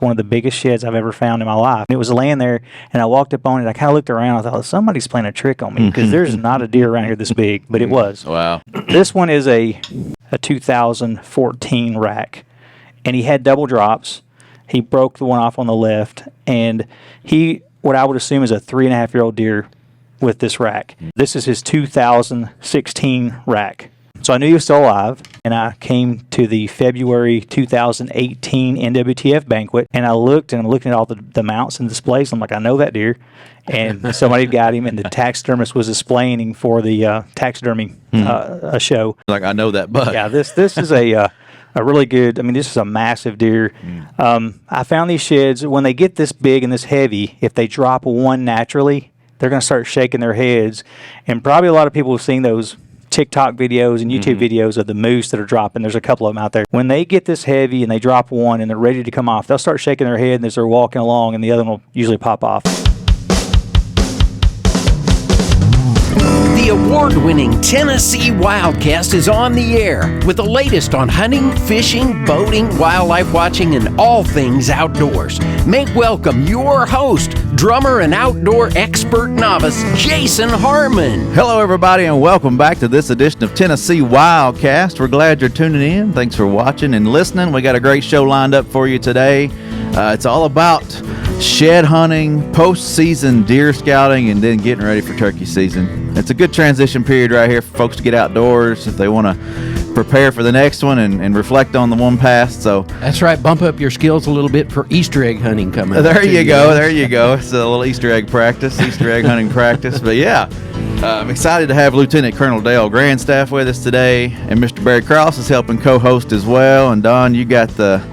one of the biggest sheds I've ever found in my life. It was laying there, and I walked up on it. I kind of looked around. I thought, somebody's playing a trick on me because there's not a deer around here this big, but it was. Wow. This one is a 2014 rack, and he had double drops. He broke the one off on the left, and what I would assume is a 3.5-year-old deer with this rack. This is his 2016 rack. So I knew he was still alive, and I came to the February 2018 NWTF banquet, and I'm looking at all the mounts and displays. I'm like, I know that deer. And somebody got him, and the taxidermist was displaying him for the taxidermy show. Like, I know that buck. Yeah, this is a really good, this is a massive deer. I found these sheds, when they get this big and this heavy, if they drop one naturally, they're going to start shaking their heads. And probably a lot of people have seen those TikTok videos and YouTube videos of the moose that are dropping. There's a couple of them out there. When they get this heavy and they drop one and they're ready to come off, they'll start shaking their head as they're walking along, and the other one will usually pop off. The award-winning Tennessee WildCast is on the air with the latest on hunting, fishing, boating, wildlife watching, and all things outdoors. Make welcome your host, drummer and outdoor expert novice, Jason Harmon. Hello, everybody, and welcome back to this edition of Tennessee WildCast. We're glad you're tuning in. Thanks for watching and listening. We got a great show lined up for you today. It's all about shed hunting, postseason deer scouting, and then getting ready for turkey season. It's a good transition period right here for folks to get outdoors if they want to prepare for the next one and reflect on the one past. So that's right. Bump up your skills a little bit for Easter egg hunting coming up. There you go. It's a little Easter egg hunting practice. But yeah, I'm excited to have Lieutenant Colonel Dale Grandstaff with us today, and Mr. Barry Cross is helping co-host as well. And Don, you got the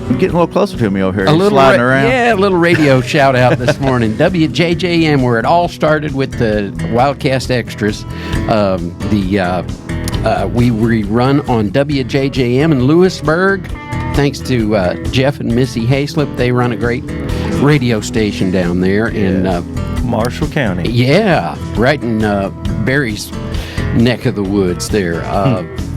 I'm getting a little closer to me over here. Sliding around. Yeah, a little radio shout out this morning. WJJM, where it all started with the WildCast Extras. We run on WJJM in Lewisburg. Thanks to Jeff and Missy Hayslip. They run a great radio station down there in Marshall County. Yeah, right in Barry's neck of the woods there.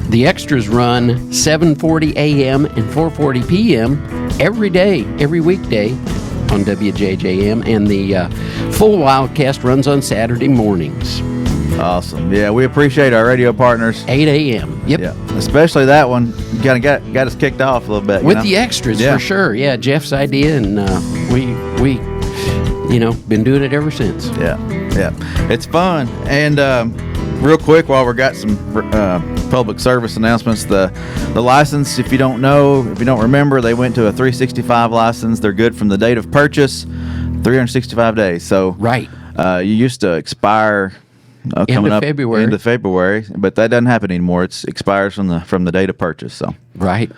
The extras run 7:40 a.m. and 4:40 p.m. every day, every weekday on WJJM, and the full WildCast runs on Saturday mornings. Awesome. Yeah, we appreciate our radio partners. 8 a.m. Yep. Yeah, especially that one. Kind of got us kicked off a little bit. With the extras, for sure. Yeah, Jeff's idea, and we been doing it ever since. Yeah. It's fun. And real quick, while we got some public service announcements, the license, if you don't remember, they went to a 365 license. They're good from the date of purchase, 365 days. So right. You used to expire coming up end of February, but that doesn't happen anymore. It expires from the date of purchase. So right.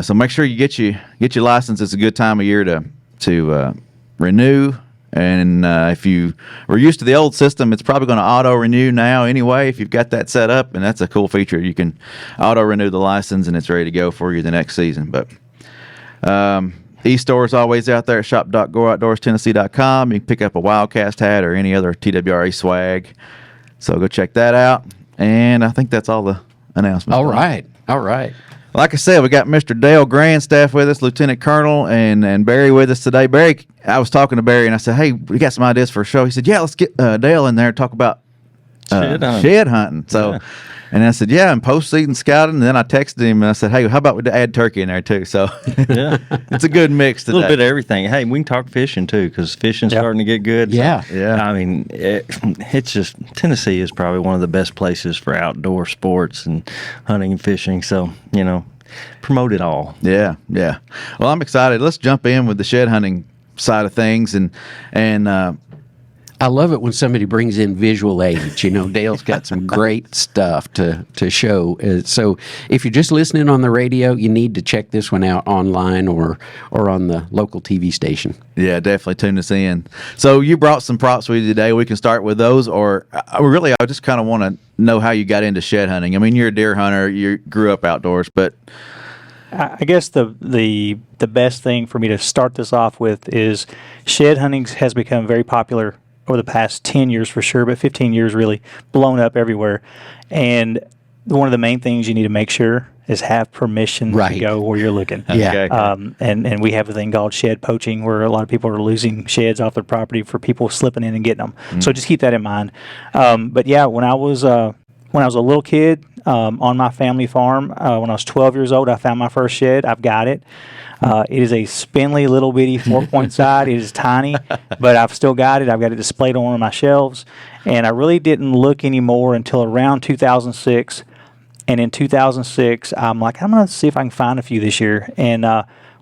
So make sure you get your license. It's a good time of year to renew. And if you were used to the old system, it's probably going to auto-renew now anyway if you've got that set up, and that's a cool feature. You can auto-renew the license, and it's ready to go for you the next season. But e-store is always out there at shop.gooutdoorstennessee.com. You can pick up a WildCast hat or any other TWRA swag. So go check that out. And I think that's all the announcements. All right. Like I said, we got Mr. Dale Grandstaff with us, Lieutenant Colonel, and Barry with us today. Barry, I was talking to Barry, and I said, hey, we got some ideas for a show. He said, yeah, let's get Dale in there and talk about shed hunting. So, and I said, yeah, and post-season scouting. And then I texted him, and I said, hey, how about we add turkey in there, too? So it's a good mix today. A little bit of everything. Hey, we can talk fishing, too, because fishing's starting to get good. Yeah. It's just, Tennessee is probably one of the best places for outdoor sports and hunting and fishing. So, promote it all. Yeah. Well, I'm excited. Let's jump in with the shed hunting side of things, and I love it when somebody brings in visual aids. Dale's got some great stuff to show. So if you're just listening on the radio, you need to check this one out online or on the local TV station. Yeah, definitely tune us in. So you brought some props with you today. We can start with those, or I just kind of want to know how you got into shed hunting. You're a deer hunter. You grew up outdoors, but I guess the best thing for me to start this off with is shed hunting has become very popular over the past 10 years for sure, but 15 years really blown up everywhere. And one of the main things you need to make sure is have permission to Right. go where you're looking. Yeah. Okay. And we have a thing called shed poaching, where a lot of people are losing sheds off their property for people slipping in and getting them. So just keep that in mind. But yeah, when I was a little kid on my family farm, when I was 12 years old, I found my first shed. I've got it. It is a spindly little bitty 4-point side. It is tiny, but I've still got it. I've got it displayed on one of my shelves, and I really didn't look anymore until around 2006. And in 2006, I'm like, I'm going to see if I can find a few this year. And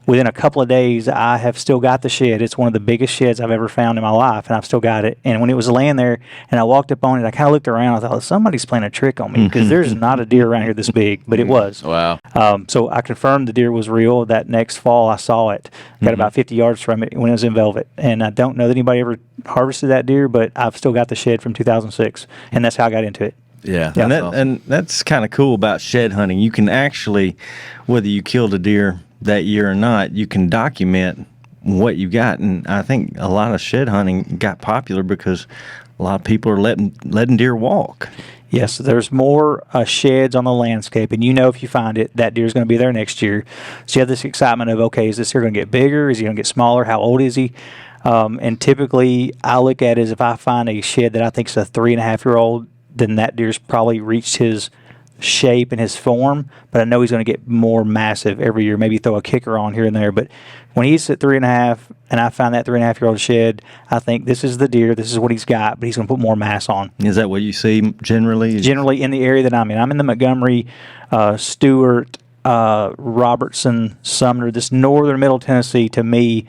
within a couple of days, I have still got the shed. It's one of the biggest sheds I've ever found in my life, and I've still got it. And when it was laying there and I walked up on it, I kind of looked around. I thought, somebody's playing a trick on me, because there's not a deer around here this big, but it was. Wow. So I confirmed the deer was real. That next fall, I saw it. Got about 50 yards from it when it was in velvet. And I don't know that anybody ever harvested that deer, but I've still got the shed from 2006, and that's how I got into it. Yeah. And, That's awesome. and that's kind of cool about shed hunting. You can actually, whether you killed a deer that year or not, you can document what you got. And I think a lot of shed hunting got popular because a lot of people are letting deer walk. Yes, there's more sheds on the landscape, and if you find it, that deer's going to be there next year. So you have this excitement of, okay, is this deer going to get bigger? Is he going to get smaller? How old is he? And typically, I look at it as if I find a shed that I think is a 3.5-year-old, then that deer's probably reached his shape and his form, but I know he's going to get more massive every year. Maybe throw a kicker on here and there, but when he's at 3.5 and I find that 3.5-year-old shed, I think this is the deer, this is what he's got, but he's going to put more mass on. Is that what you see generally? Generally in the area that I'm in the Montgomery, Stewart, Robertson, Sumner, this northern middle Tennessee. To me,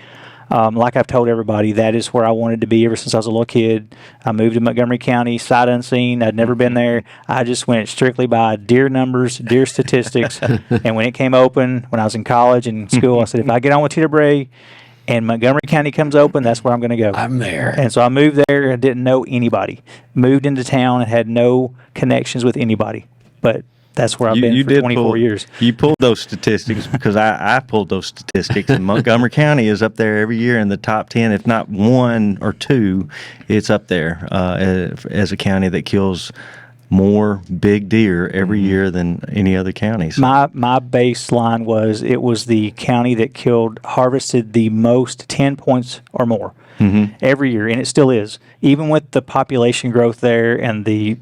like I've told everybody, that is where I wanted to be ever since I was a little kid. I moved to Montgomery County, sight unseen. I'd never been there. I just went strictly by deer numbers, deer statistics. And when it came open, when I was in college and school, I said, if I get on with Teterbray and Montgomery County comes open, that's where I'm going to go. I'm there. And so I moved there and didn't know anybody. Moved into town and had no connections with anybody. But that's where I've been for 24 years. You pulled those statistics because I pulled those statistics, and Montgomery County is up there every year in the top 10, if not 1 or 2. It's up there as a county that kills more big deer every year than any other counties. My baseline was it was the county that harvested the most 10 points or more every year, and it still is. Even with the population growth there and the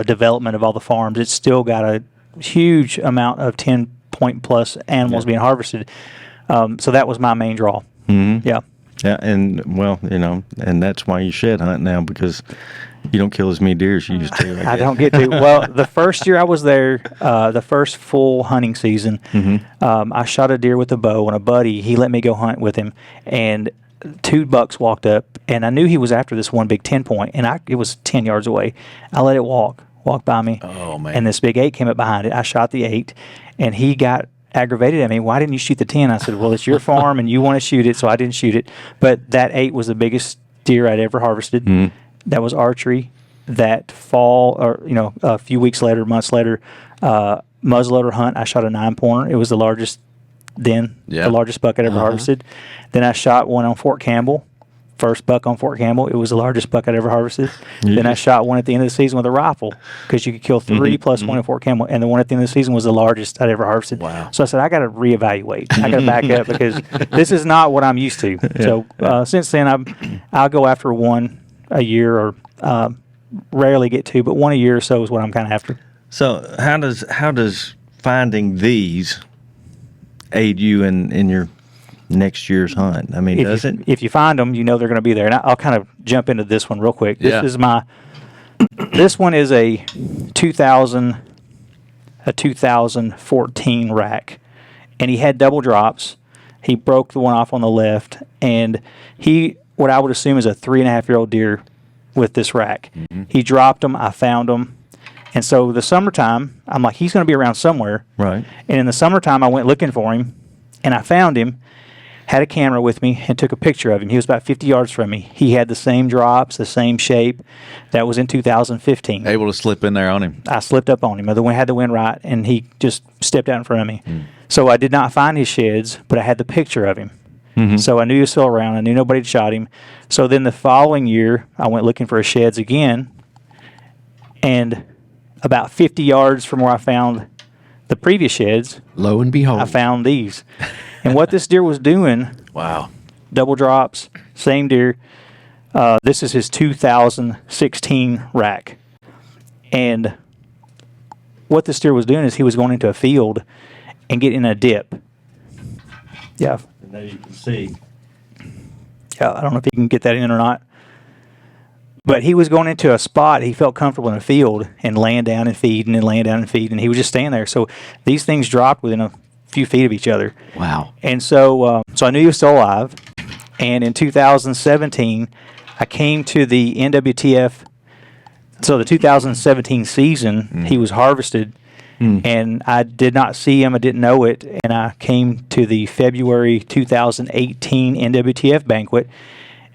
development of all the farms, it's still got a huge amount of 10-point plus animals being harvested. So that was my main draw. Yeah. Yeah, and and that's why you shed hunt now, because you don't kill as many deer as you used to. I don't get to. Well, the first year I was there, the first full hunting season, I shot a deer with a bow, and a buddy, he let me go hunt with him, and 2 bucks walked up, and I knew he was after this one big 10-point, and it was 10 yards away. I let it walk by me. Oh, man. And this big 8 came up behind it. I shot the 8, and he got aggravated at me. Why didn't you shoot the 10? I said, well, it's your farm, and you want to shoot it, so I didn't shoot it. But that 8 was the biggest deer I'd ever harvested. That was archery. That fall, or a few weeks later, months later, muzzleloader hunt, I shot a 9-pointer. It was the largest the largest buck I'd ever harvested. Then I shot one on Fort Campbell. First buck on Fort Campbell. It was the largest buck I'd ever harvested. Then I shot one at the end of the season with a rifle, because you could kill 3 plus 1 at Fort Campbell, and the one at the end of the season was the largest I'd ever harvested. Wow. So I said, I got to reevaluate. I got to back up, because this is not what I'm used to. So since then, I'll go after 1 a year, or rarely get 2, but 1 a year or so is what I'm kind of after. So how does finding these aid you in your next year's hunt? I mean, does it? If you find them, they're going to be there. And I'll kind of jump into this one real quick. This one is a 2014 rack, and he had double drops. He broke the one off on the left, and what I would assume is a 3.5-year-old deer with this rack. He dropped them. I found them. And so the summertime, I'm like, he's going to be around somewhere. Right. And in the summertime, I went looking for him, and I found him, had a camera with me, and took a picture of him. He was about 50 yards from me. He had the same drops, the same shape. That was in 2015. Able to slip in there on him. I slipped up on him. The wind had the wind right, and he just stepped out in front of me. So I did not find his sheds, but I had the picture of him. So I knew he was still around. I knew nobody had shot him. So then the following year, I went looking for his sheds again, and about 50 yards from where I found the previous sheds, Lo and behold. I found these. And what this deer was doing, Wow. double drops, same deer. This is his 2016 rack. And what this deer was doing is he was going into a field and getting a dip. Yeah. And there you can see. Yeah, I don't know if you can get that in or not. But he was going into a spot he felt comfortable in a field and laying down and feeding and laying down and feeding. And he was just standing there. So these things dropped within a few feet of each other. Wow. And so I knew he was still alive. And in 2017, I came to the NWTF. So the 2017 season, he was harvested. And I did not see him. I didn't know it. And I came to the February 2018 NWTF banquet.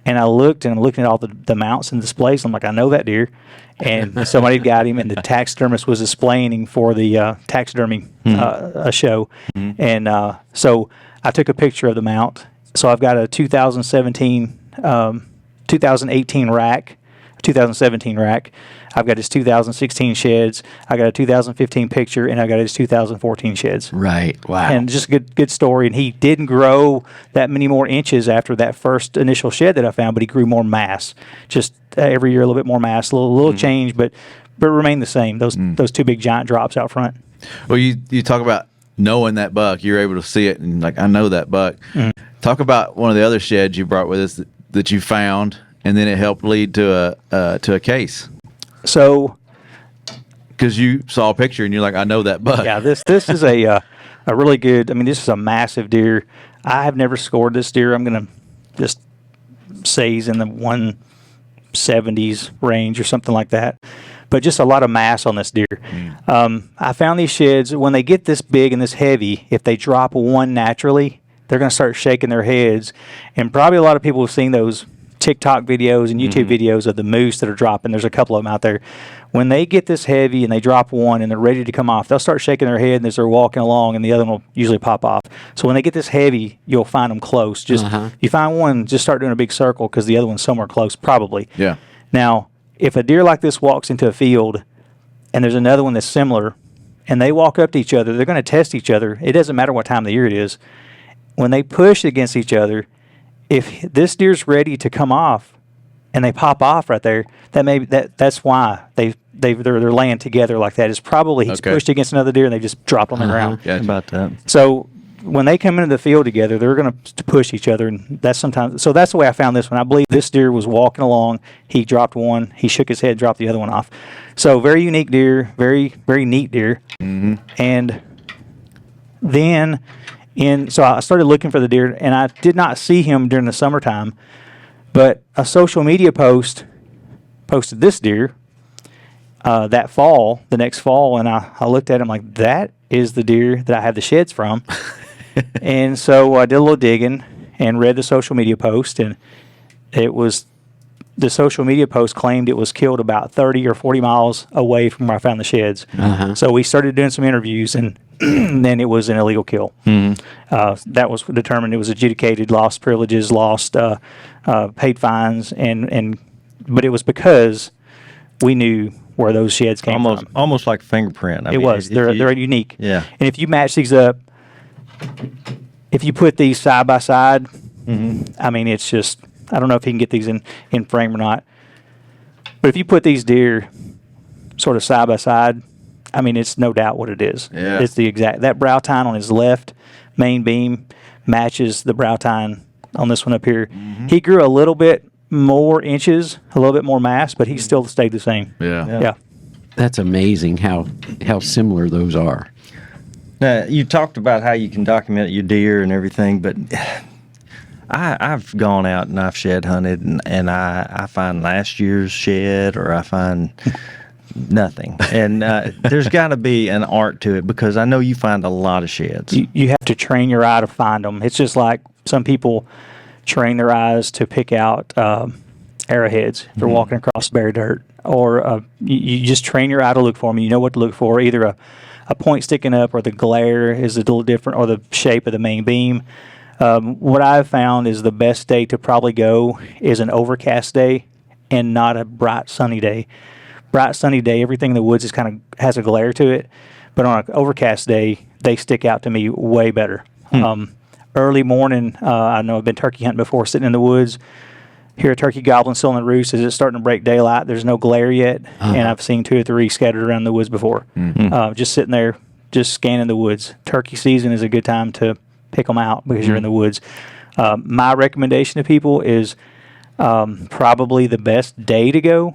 And I looked, and I'm looking at all the mounts and displays. I'm like, I know that deer. And somebody got him, and the taxidermist was displaying him for the taxidermy show. And so I took a picture of the mount. So I've got a 2018 rack, 2017 rack. I've got his 2016 sheds. I got a 2015 picture, and I got his 2014 sheds. Right. Wow. And just a good story. And he didn't grow that many more inches after that first initial shed that I found, but he grew more mass. Just every year a little bit more mass, a little change, but remained the same. Those two big giant drops out front. Well, you talk about knowing that buck. You're able to see it, and like, I know that buck. Talk about one of the other sheds you brought with us that you found, and then it helped lead to a case. So, because you saw a picture and you're like, I know that buck. yeah, this is a really good. I mean, this is a massive deer. I have never scored this deer. I'm gonna just say he's in the 170s range or something like that. But just a lot of mass on this deer. I found these sheds when they get this big and this heavy. If they drop one naturally, they're gonna start shaking their heads. And probably a lot of people have seen those TikTok videos and YouTube videos of the moose that are dropping. There's a couple of them out there. When they get this heavy and they drop one and they're ready to come off, they'll start shaking their head as they're walking along, and the other one will usually pop off. So when they get this heavy, you'll find them close. Just you find one, just start doing a big circle because the other one's somewhere close, probably. Yeah. Now, if a deer like this walks into a field and there's another one that's similar, and they walk up to each other, they're going to test each other. It doesn't matter what time of the year it is. When they push against each other, if this deer's ready to come off and they pop off right there, that's why they're laying together like that. Is probably he's pushed against another deer and they just dropped on the ground. Yeah, About that. So when they come into the field together, they're going to push each other, and that's sometimes. So that's the way I found this one. I believe this deer was walking along. He dropped one. He shook his head, dropped the other one off. So very unique deer, very very neat deer. And then. So I started looking for the deer, and I did not see him during the summertime, but a social media post posted this deer that fall, the next fall, and I looked at him like, that is the deer that I have the sheds from. And so I did a little digging and read the social media post, and the social media post claimed it was killed about 30 or 40 miles away from where I found the sheds. So we started doing some interviews, and then it was an illegal kill. That was determined. It was adjudicated, lost privileges, lost paid fines, but it was because we knew where those sheds came from. Almost like a fingerprint. It was. They're unique. Yeah. And if you match these up, if you put these side by side, I mean, it's just, I don't know if you can get these in frame or not, but if you put these deer sort of side by side, I mean, it's no doubt what it is. Yeah. It's the exact, that brow tine on his left main beam matches the brow tine on this one up here. He grew a little bit more inches, a little bit more mass, but he still stayed the same. Yeah. That's amazing how similar those are. Now, you talked about how you can document your deer and everything, but I've gone out and I've shed hunted, and I find last year's shed, or I find nothing. And there's got to be an art to it, because I know you find a lot of sheds. You have to train your eye to find them. It's just like some people train their eyes to pick out arrowheads if they're walking across bare dirt, or you just train your eye to look for them. You know what to look for, either a point sticking up, or the glare is a little different, or the shape of the main beam. What I've found is the best day to probably go is an overcast day and not a bright sunny day. Bright sunny day, everything in the woods is has a glare to it. but on an overcast day, they stick out to me way better. Early morning, I know I've been turkey hunting before, sitting in the woods, hear a turkey gobbling still in the roost as it's starting to break daylight. There's no glare yet, and I've seen 2 or 3 scattered around the woods before. Just sitting there, just scanning the woods. Turkey season is a good time to pick them out because you're in the woods. My recommendation to people is probably the best day to go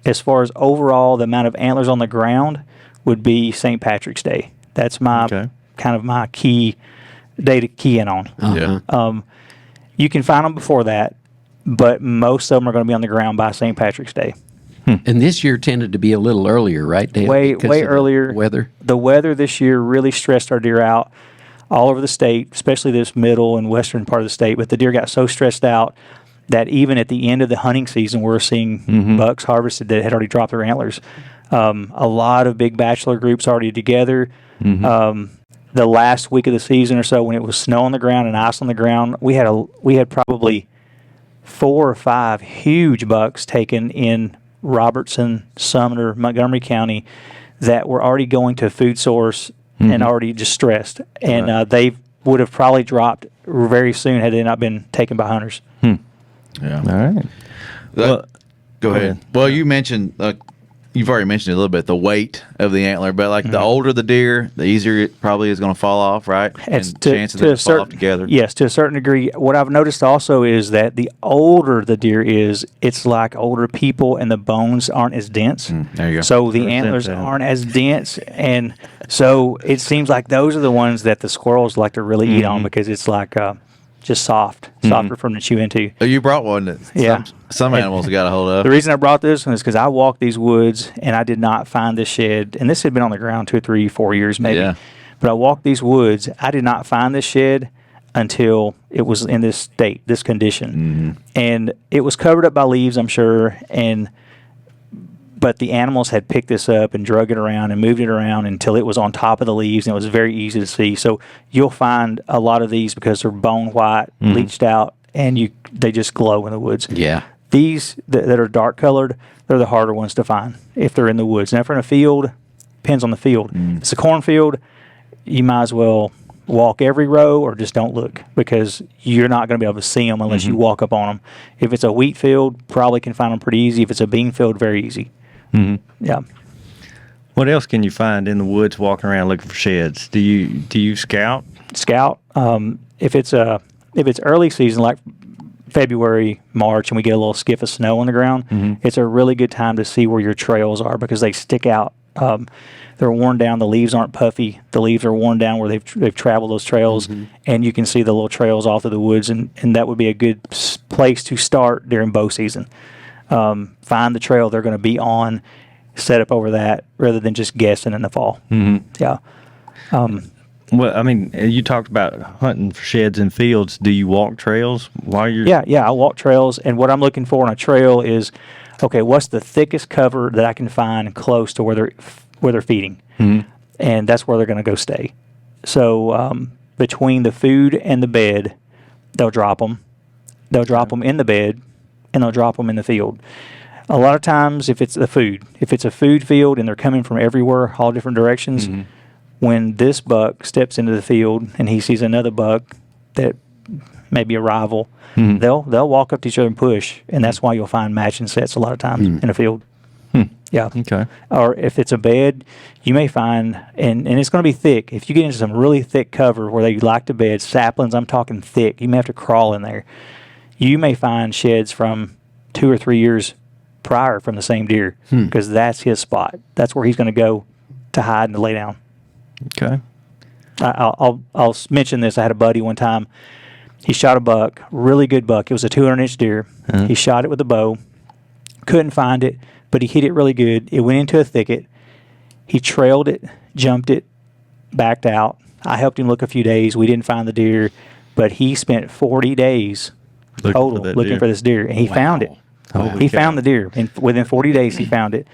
as far as overall the amount of antlers on the ground would be St. Patrick's Day. That's my kind of my key day to key in on. You can find them before that, but most of them are going to be on the ground by St. Patrick's Day. And this year tended to be a little earlier, right, Dale? Way Because of the earlier. weather. The weather this year really stressed our deer out all over the state, especially this middle and western part of the state. But the deer got so stressed out that even at the end of the hunting season, we're seeing bucks harvested that had already dropped their antlers. A lot of big bachelor groups already together. The last week of the season or so, when it was snow on the ground and ice on the ground, we had probably 4 or 5 huge bucks taken in Robertson, Sumner, Montgomery County that were already going to food source and already just stressed. And they would have probably dropped very soon had they not been taken by hunters. Yeah. All right. Well, go ahead. ahead. Well, you mentioned, you've already mentioned it a little bit, the weight of the antler, but like the older the deer, the easier it probably is going to fall off, right? And chances that it fall off together. Yes, to a certain degree. What I've noticed also is that the older the deer is, it's like older people and the bones aren't as dense. There you go. So the 100% antlers that. aren't as dense, and so it seems like those are the ones that the squirrels like to really eat on because it's like just softer from the chew into. Oh, you brought one that some animals got a hold of. The reason I brought this one is because I walked these woods and I did not find this shed, and this had been on the ground 2 or 3, 4 years maybe. Yeah. But I walked these woods. I did not find this shed until it was in this state, this condition, and it was covered up by leaves, I'm sure, but the animals had picked this up and drug it around and moved it around until it was on top of the leaves, and it was very easy to see. So you'll find a lot of these because they're bone white, bleached out, and they just glow in the woods. Yeah. These that are dark colored, they're the harder ones to find if they're in the woods. Now, if they're in a field, depends on the field. If it's a cornfield, you might as well walk every row or just don't look because you're not going to be able to see them unless you walk up on them. If it's a wheat field, probably can find them pretty easy. If it's a bean field, very easy. Yeah. What else can you find in the woods walking around looking for sheds? Do you scout? Scout. If it's early season like February, March, and we get a little skiff of snow on the ground, it's a really good time to see where your trails are because they stick out. They're worn down. The leaves aren't puffy. The leaves are worn down where they've traveled those trails, and you can see the little trails off of the woods, and that would be a good place to start during bow season. Find the trail they're going to be on, set up over that rather than just guessing in the fall. Yeah. Well, I mean, you talked about hunting for sheds in fields. Do you walk trails while you're? Yeah. I walk trails, and what I'm looking for on a trail is, okay, what's the thickest cover that I can find close to where they're feeding, and that's where they're going to go stay. So between the food and the bed, they'll drop them. They'll drop them in the bed, and they'll drop them in the field. A lot of times, if it's a food field and they're coming from everywhere, all different directions, when this buck steps into the field and he sees another buck that may be a rival, they'll walk up to each other and push, and that's why you'll find matching sets a lot of times in a field. Yeah. Okay. Or if it's a bed, you may find, and it's going to be thick. If you get into some really thick cover where they like to bed, saplings, I'm talking thick, you may have to crawl in there. You may find sheds from 2 or 3 years prior from the same deer because that's his spot. That's where he's going to go to hide and to lay down. Okay. I'll mention this. I had a buddy one time. He shot a buck, really good buck. It was a 200-inch deer. He shot it with a bow. Couldn't find it, but he hit it really good. It went into a thicket. He trailed it, jumped it, backed out. I helped him look a few days. We didn't find the deer, but he spent 40 days total looking for this deer, and he found it. He found the deer. Within 40 days, he found it.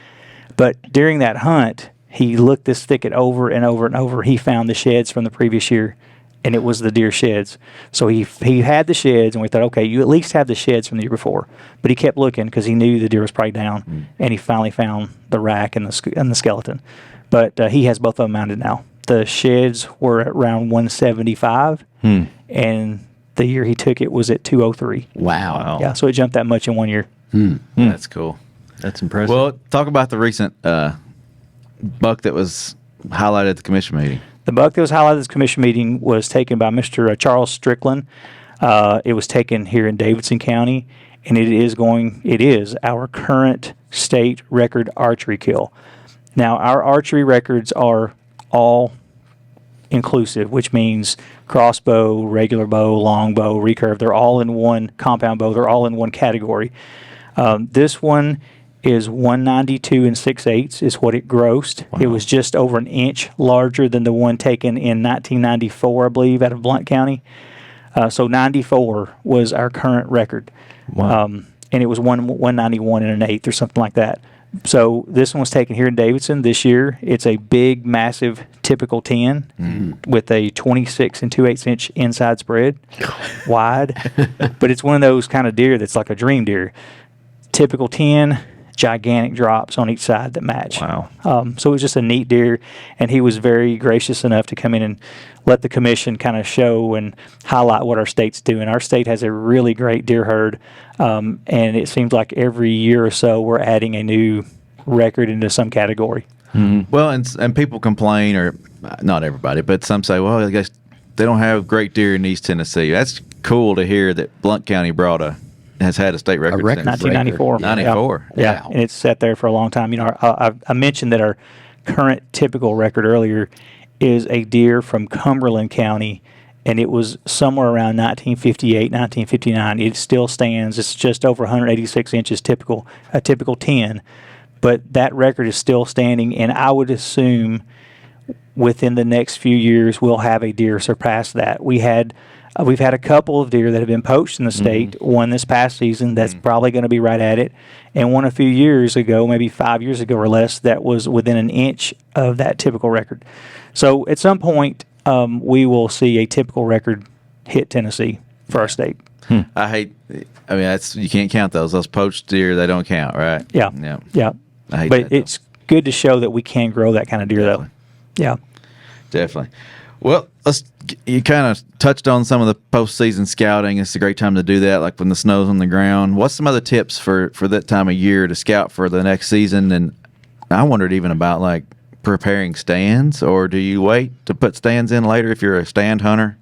But during that hunt, he looked this thicket over and over and over. He found the sheds from the previous year, and it was the deer sheds. So he had the sheds, and we thought, okay, you at least have the sheds from the year before. But he kept looking because he knew the deer was probably down, and he finally found the rack and the skeleton. but he has both of them mounted now. The sheds were at around 175, and the year he took it was at 203. Wow. Yeah, so it jumped that much in 1 year. That's cool. That's impressive. Well, talk about the recent buck that was highlighted at the commission meeting. The buck that was highlighted at this commission meeting was taken by Mr. Charles Strickland. It was taken here in Davidson County, and it is our current state record archery kill. Now, our archery records are all inclusive, which means crossbow, regular bow, long bow, recurve. They're all in one compound bow. They're all in one category. This one is 192 6/8 is what it grossed. Wow. It was just over an inch larger than the one taken in 1994, I believe, out of Blount County. So 94 was our current record. Wow. And it was 191 1/8 or something like that. So this one was taken here in Davidson this year. It's a big, massive, typical 10 with a 26 2/8 inch inside spread, wide. But it's one of those kind of deer that's like a dream deer. Typical 10, gigantic drops on each side that match. Wow. So it was just a neat deer, and he was very gracious enough to come in and let the commission kind of show and highlight what our state's doing. Our state has a really great deer herd, and it seems like every year or so we're adding a new record into some category. Well, and people complain, or not everybody, but some say, well, I guess they don't have great deer in East Tennessee. That's cool to hear that Blount County has had a state record record since 1994. 94. Yeah, Wow. and it's sat there for a long time. You know, I mentioned that our current typical record earlier is a deer from Cumberland County, and it was somewhere around 1958, 1959. It still stands. It's just over 186 inches typical, a typical 10. But that record is still standing, and I would assume within the next few years we'll have a deer surpass that. We've had a couple of deer that have been poached in the state. One this past season that's probably going to be right at it, and one a few years ago, maybe 5 years ago or less, that was within an inch of that typical record. So at some point, we will see a typical record hit Tennessee for our state. I mean, you can't count those. Those poached deer, they don't count, right? Yeah. I hate But that, it's good to show that we can grow that kind of deer, though. Yeah. Definitely. Well, you kind of touched on some of the postseason scouting. It's a great time to do that, like when the snow's on the ground. What's some other tips for that time of year to scout for the next season? And I wondered even about like preparing stands, or do you wait to put stands in later if you're a stand hunter?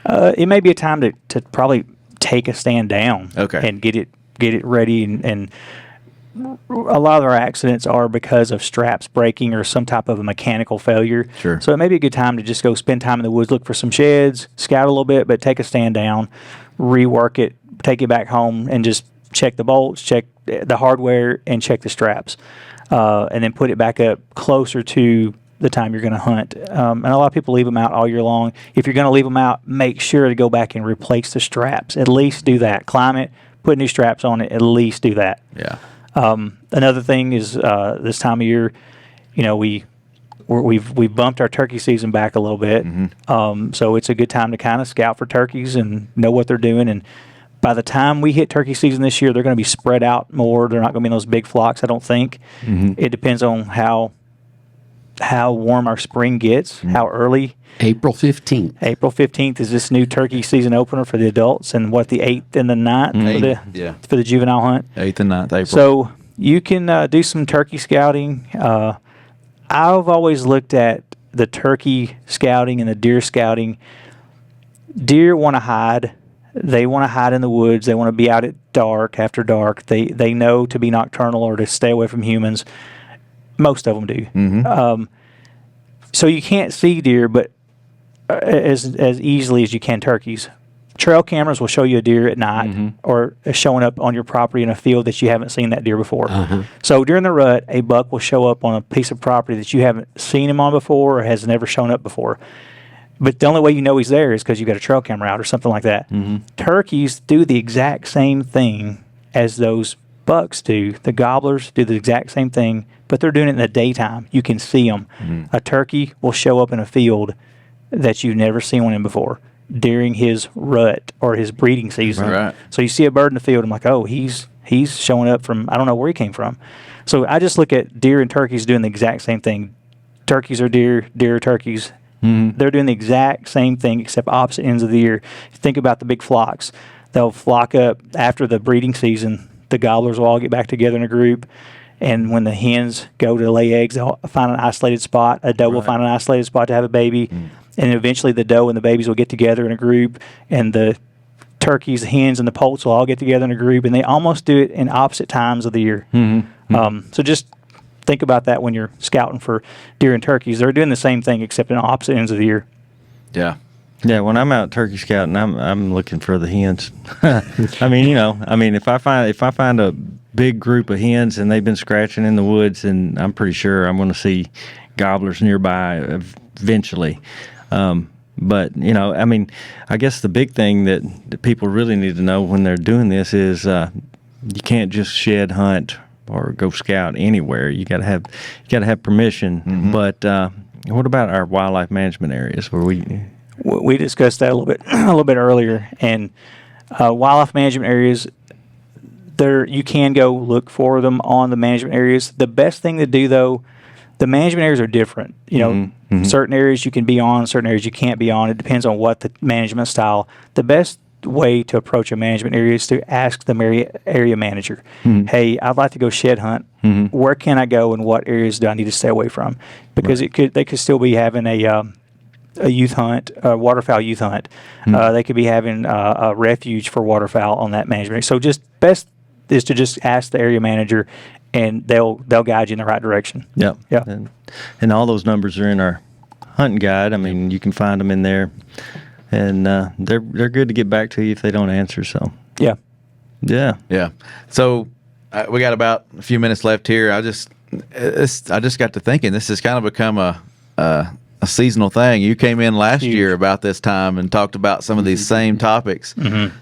It may be a time to probably take a stand down and get it ready. And a lot of our accidents are because of straps breaking or some type of a mechanical failure. Sure. So it may be a good time to just go spend time in the woods, look for some sheds, scout a little bit, but take a stand down, rework it, take it back home, and just check the bolts, check the hardware, and check the straps. And then put it back up closer to the time you're going to hunt. And a lot of people leave them out all year long. If you're going to leave them out, make sure to go back and replace the straps. At least do that. Climb it, put new straps on it. At least do that. Yeah. Another thing is this time of year, you know, we've bumped our turkey season back a little bit. So it's a good time to kind of scout for turkeys and know what they're doing. And by the time we hit turkey season this year, they're going to be spread out more. They're not going to be in those big flocks, I don't think. It depends on how warm our spring gets, how early. April 15th. April 15th is this new turkey season opener for the adults, and what, the 8th and the 9th for the juvenile hunt. 8th and 9th April. So you can do some turkey scouting. I've always looked at the turkey scouting and the deer scouting. Deer want to hide. They want to hide in the woods. They want to be out at dark, after dark. They know to be nocturnal or to stay away from humans. Most of them do. So you can't see deer, but as easily as you can turkeys. Trail cameras will show you a deer at night or showing up on your property in a field that you haven't seen that deer before. So during the rut, a buck will show up on a piece of property that you haven't seen him on before or has never shown up before. But the only way you know he's there is because you've got a trail camera out or something like that. Turkeys do the exact same thing as those bucks do. The gobblers do the exact same thing, but they're doing it in the daytime. You can see them. A turkey will show up in a field that you've never seen one in before during his rut or his breeding season. Right. So you see a bird in the field, I'm like, oh, he's showing up from, I don't know where he came from. So I just look at deer and turkeys doing the exact same thing. turkeys are deer, deer are turkeys. They're doing the exact same thing except opposite ends of the year. Think about the big flocks. They'll flock up after the breeding season. The gobblers will all get back together in a group, and when the hens go to lay eggs, they'll find an isolated spot. A doe will find an isolated spot to have a baby, and eventually the doe and the babies will get together in a group, and the turkeys, the hens, and the poults will all get together in a group, and they almost do it in opposite times of the year. So just think about that when you're scouting for deer and turkeys. They're doing the same thing except in opposite ends of the year. Yeah. Yeah, when I'm out turkey scouting, I'm looking for the hens. I mean, if I find a big group of hens and they've been scratching in the woods, and I'm pretty sure I'm going to see gobblers nearby eventually. But I mean, I guess the big thing that people really need to know when they're doing this is you can't just shed hunt or go scout anywhere. You got to have permission. But what about our wildlife management areas where we discussed that a little bit earlier, and wildlife management areas, you can go look for them on the management areas. The best thing to do, though, the management areas are different. Certain areas you can be on, certain areas you can't be on. It depends on what the management style. The best way to approach a management area is to ask the area manager, hey, I'd like to go shed hunt. Where can I go, and what areas do I need to stay away from? Because they could still be having a youth hunt, a waterfowl youth hunt. They could be having a refuge for waterfowl on that management. So just best is to just ask the area manager, and they'll guide you in the right direction. Yeah. And all those numbers are in our hunting guide. I mean, you can find them in there, and they're good to get back to you if they don't answer. So yeah. So we got about a few minutes left here. I just got to thinking, this has kind of become a seasonal thing. You came in last year about this time and talked about some of these same topics.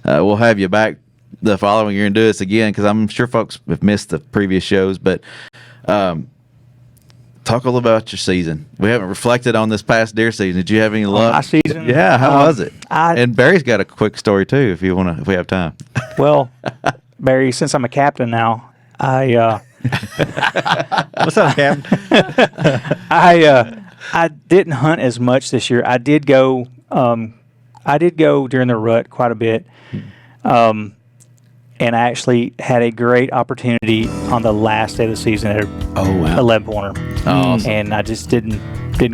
We'll have you back the following year and do this again, because I'm sure folks have missed the previous shows. But talk a little about your season. We haven't reflected on this past deer season. Did you have any luck? My season? Yeah, how was it? And Barry's got a quick story too, if we have time. Well, Barry, since I'm a captain now, what's up, Captain? I didn't hunt as much this year. I did go during the rut quite a bit, and I actually had a great opportunity on the last day of the season at 11 pointer. Awesome. And I just didn't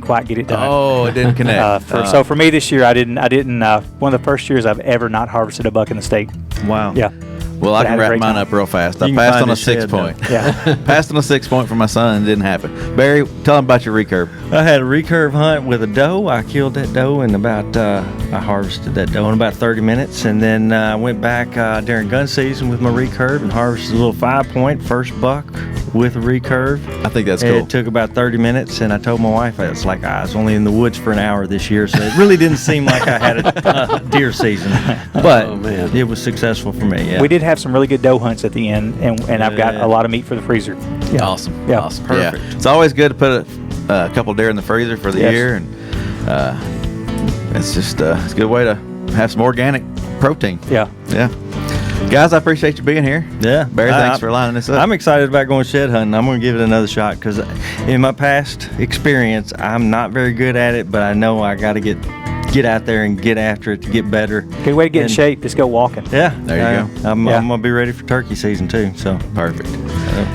quite get it done. Oh, it didn't connect. So for me this year, I didn't. One of the first years I've ever not harvested a buck in the state. Wow. Yeah. Well, I can wrap mine up real fast. I passed on a 6 point. Yeah. Passed on a 6 point for my son, and it didn't happen. Barry, tell him about your recurve. I had a recurve hunt with a doe. I killed that doe in I harvested that doe in about 30 minutes, and then I went back during gun season with my recurve and harvested a little 5-point first buck with a recurve. I think that's cool. It took about 30 minutes, and I told my wife I was only in the woods for an hour this year, so it really didn't seem like I had a deer season. But it was successful for me. Yeah. We did have some really good doe hunts at the end, and I've got a lot of meat for the freezer. Yeah. Awesome. Yeah. Awesome. Perfect. Yeah. It's always good to put a couple deer in the freezer for the year, and it's just it's a good way to have some organic protein. Yeah. Yeah. Guys, I appreciate you being here. Yeah. Barry, thanks for lining this up. I'm excited about going shed hunting. I'm going to give it another shot because in my past experience, I'm not very good at it, but I know I got to get out there and get after it to get better. Good way to get in shape. Just go walking. Yeah. There you go. I'm going to be ready for turkey season too. So perfect.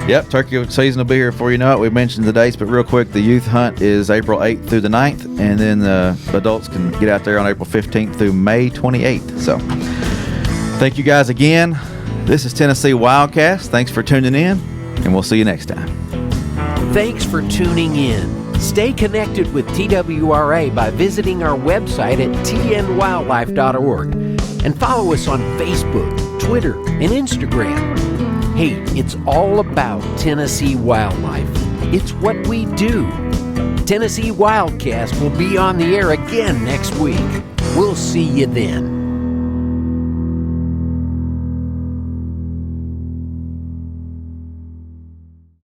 Yep, turkey season will be here before you know it. We mentioned the dates, but real quick, the youth hunt is April 8th through the 9th, and then the adults can get out there on April 15th through May 28th. So thank you guys again. This is Tennessee WildCast. Thanks for tuning in, and we'll see you next time. Thanks for tuning in. Stay connected with TWRA by visiting our website at tnwildlife.org and follow us on Facebook, Twitter, and Instagram. Hey, it's all about Tennessee wildlife. It's what we do. Tennessee WildCast will be on the air again next week. We'll see you then.